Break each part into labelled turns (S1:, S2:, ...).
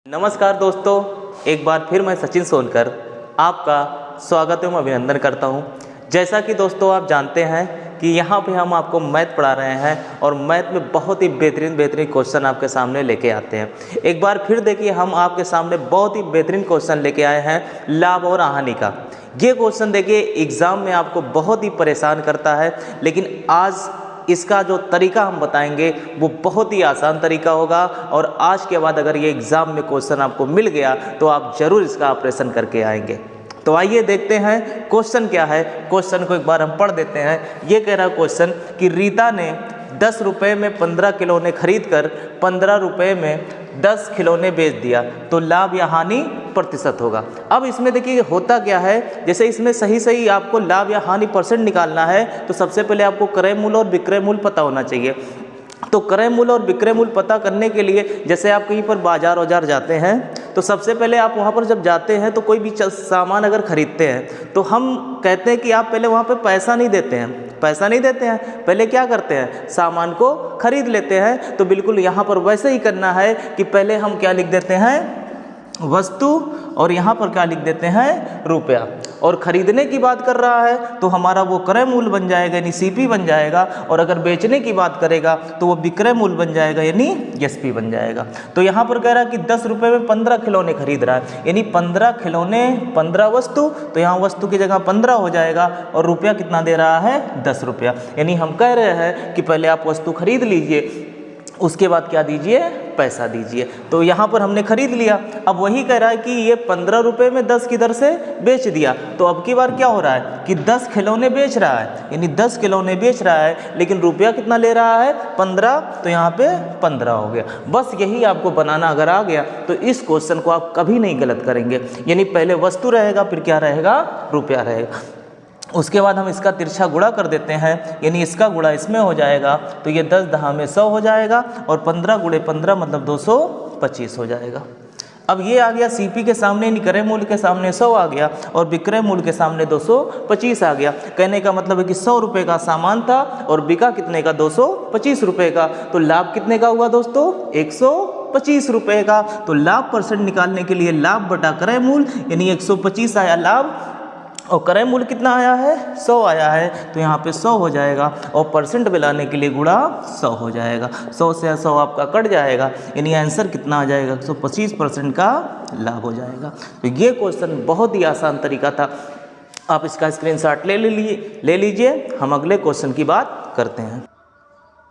S1: नमस्कार दोस्तों, एक बार फिर मैं सचिन सोनकर आपका स्वागत एवं अभिनंदन करता हूं। जैसा कि दोस्तों आप जानते हैं कि यहाँ पे हम आपको मैथ पढ़ा रहे हैं और मैथ में बहुत ही बेहतरीन क्वेश्चन आपके सामने लेके आते हैं। एक बार फिर देखिए, हम आपके सामने बहुत ही बेहतरीन क्वेश्चन लेके आए हैं लाभ और हानि का। ये क्वेश्चन देखिए एग्ज़ाम में आपको बहुत ही परेशान करता है, लेकिन आज इसका जो तरीका हम बताएंगे वो बहुत ही आसान तरीका होगा और आज के बाद अगर ये एग्ज़ाम में क्वेश्चन आपको मिल गया तो आप ज़रूर इसका ऑपरेशन करके आएंगे। तो आइए देखते हैं क्वेश्चन क्या है। क्वेश्चन को एक बार हम पढ़ देते हैं। ये कह रहा है क्वेश्चन कि रीता ने 10 रुपये में 15 खिलौने खरीद कर 15 रुपये में 10 खिलौने बेच दिया तो लाभ या हानि प्रतिशत होगा। अब इसमें देखिए होता क्या है, जैसे इसमें सही आपको लाभ या हानि परसेंट निकालना है तो सबसे पहले आपको क्रय मूल्य और विक्रय मूल्य पता होना चाहिए। तो क्रय मूल्य और विक्रय मूल्य पता करने के लिए जैसे आप कहीं पर बाजार जाते हैं तो सबसे पहले आप वहाँ पर जब जाते हैं तो कोई भी सामान अगर खरीदते हैं तो हम कहते हैं कि आप पहले वहाँ पे पैसा नहीं देते हैं, पहले क्या करते हैं, सामान को खरीद लेते हैं। तो बिल्कुल यहाँ पर वैसे ही करना है कि पहले हम क्या लिख देते हैं, वस्तु, और यहाँ पर क्या लिख देते हैं, रुपया। और ख़रीदने की बात कर रहा है तो हमारा वो क्रय मूल्य बन जाएगा यानी सीपी बन जाएगा, और अगर बेचने की बात करेगा तो वो विक्रय मूल्य बन जाएगा यानी एसपी बन जाएगा। तो यहाँ पर कह रहा है कि 10 रुपये में 15 खिलौने खरीद रहा है यानी 15 खिलौने 15 वस्तु, तो यहाँ वस्तु की जगह 15 हो जाएगा और रुपया कितना दे रहा है, 10 रुपया। यानी हम कह रहे हैं कि पहले आप वस्तु खरीद लीजिए, उसके बाद क्या दीजिए, पैसा दीजिए। तो यहाँ पर हमने खरीद लिया। अब वही कह रहा है कि ये 15 रुपये में 10 की दर से बेच दिया। तो अब की बार क्या हो रहा है कि 10 खिलौने बेच रहा है यानी 10 खिलौने बेच रहा है, लेकिन रुपया कितना ले रहा है, 15। तो यहाँ पे 15 हो गया। बस यही आपको बनाना अगर आ गया तो इस क्वेश्चन को आप कभी नहीं गलत करेंगे। यानी पहले वस्तु रहेगा, फिर क्या रहेगा, रुपया रहेगा। उसके बाद हम इसका तिरछा गुणा कर देते हैं, यानी इसका गुणा इसमें हो जाएगा तो ये 10 दहा में 100 हो जाएगा और 15 गुणे 15 मतलब 225 हो जाएगा। अब ये आ गया सीपी के सामने, यानी क्रय मूल्य के सामने 100 आ गया और विक्रय मूल्य के सामने 225 आ गया। कहने का मतलब है कि 100 रुपये का सामान था और बिका कितने का, 225 रुपये का। तो लाभ कितने का हुआ दोस्तों, 125 रुपये का। तो लाभ परसेंट निकालने के लिए लाभ बटा क्रय मूल्य यानी 125 आया लाभ और क्रय मूल्य कितना आया है, 100 आया है। तो यहाँ पे 100 हो जाएगा और परसेंट मिलाने के लिए गुणा 100 हो जाएगा। 100 से 100 आपका कट जाएगा यानी आंसर कितना आ जाएगा, 125% का लाभ हो जाएगा। तो ये क्वेश्चन बहुत ही आसान तरीका था। आप इसका स्क्रीनशॉट ले लीजिए। हम अगले क्वेश्चन की बात करते हैं।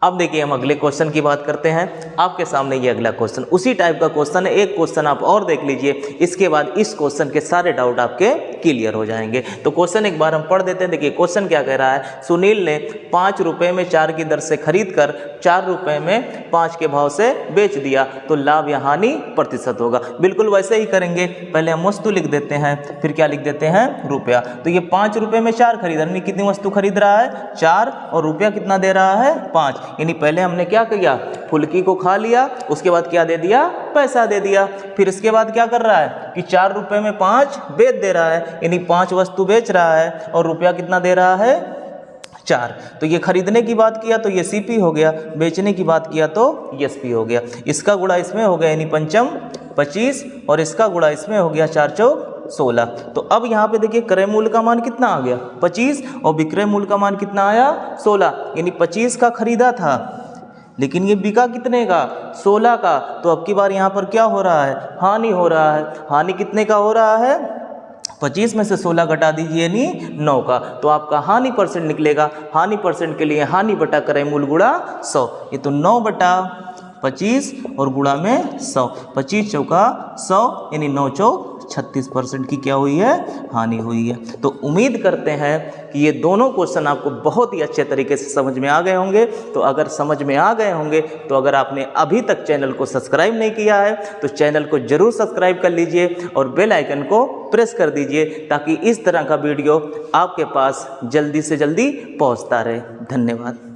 S1: अब देखिए हम अगले क्वेश्चन की बात करते हैं। आपके सामने ये अगला क्वेश्चन उसी टाइप का क्वेश्चन है। एक क्वेश्चन आप और देख लीजिए, इसके बाद इस क्वेश्चन के सारे डाउट आपके क्लियर हो जाएंगे। तो क्वेश्चन एक बार हम पढ़ देते हैं। देखिए क्वेश्चन क्या कह रहा है, सुनील ने 5 रुपये में 4 की दर से खरीद कर 4 रुपये में 5 के भाव से बेच दिया तो लाभ या हानि प्रतिशत होगा। बिल्कुल वैसे ही करेंगे, पहले हम वस्तु लिख देते हैं, फिर क्या लिख देते हैं, रुपया। तो ये 5 रुपये में 4 खरीदा, यानी कितनी वस्तु खरीद रहा है, 4, और रुपया कितना दे रहा है, 5। यानी पहले हमने क्या किया, फुल्की को खा लिया, उसके बाद क्या दे दिया, पैसा दे दिया। फिर इसके बाद क्या कर रहा है कि 4 रुपये में 5 बेच दे रहा है, यानी 5 वस्तु बेच रहा है और रुपया कितना दे रहा है, 4। तो ये खरीदने की बात किया तो ये सीपी हो गया, बेचने की बात किया तो एसपी हो गया। इसका गुणा इसमें हो गया यानी पंचम 25 और इसका गुणा इसमें हो गया 4 चौक 16। तो अब यहाँ पे देखिए क्रय मूल्य का मान कितना आ गया, 25, और विक्रय मूल्य का मान कितना आया, 16। यानी 25 का खरीदा था लेकिन ये बिका कितने का, 16 का। तो अब की बार यहाँ पर क्या हो रहा है, हानि हो रहा है। हानि कितने का हो रहा है, 25 में से 16 घटा दीजिए यानी 9 का। तो आपका हानि परसेंट निकलेगा। हानि परसेंट के लिए हानि बटा क्रय मूल्य गुणा 100। ये तो 9 बटा 25 और गुणा में 100, 25 चौका 100 यानी 9 चौक 36% की क्या हुई है, हानि हुई है। तो उम्मीद करते हैं कि ये दोनों क्वेश्चन आपको बहुत ही अच्छे तरीके से समझ में आ गए होंगे। तो अगर समझ में आ गए होंगे तो अगर आपने अभी तक चैनल को सब्सक्राइब नहीं किया है तो चैनल को जरूर सब्सक्राइब कर लीजिए और बेल आइकन को प्रेस कर दीजिए ताकि इस तरह का वीडियो आपके पास जल्दी से जल्दी पहुंचता रहे। धन्यवाद।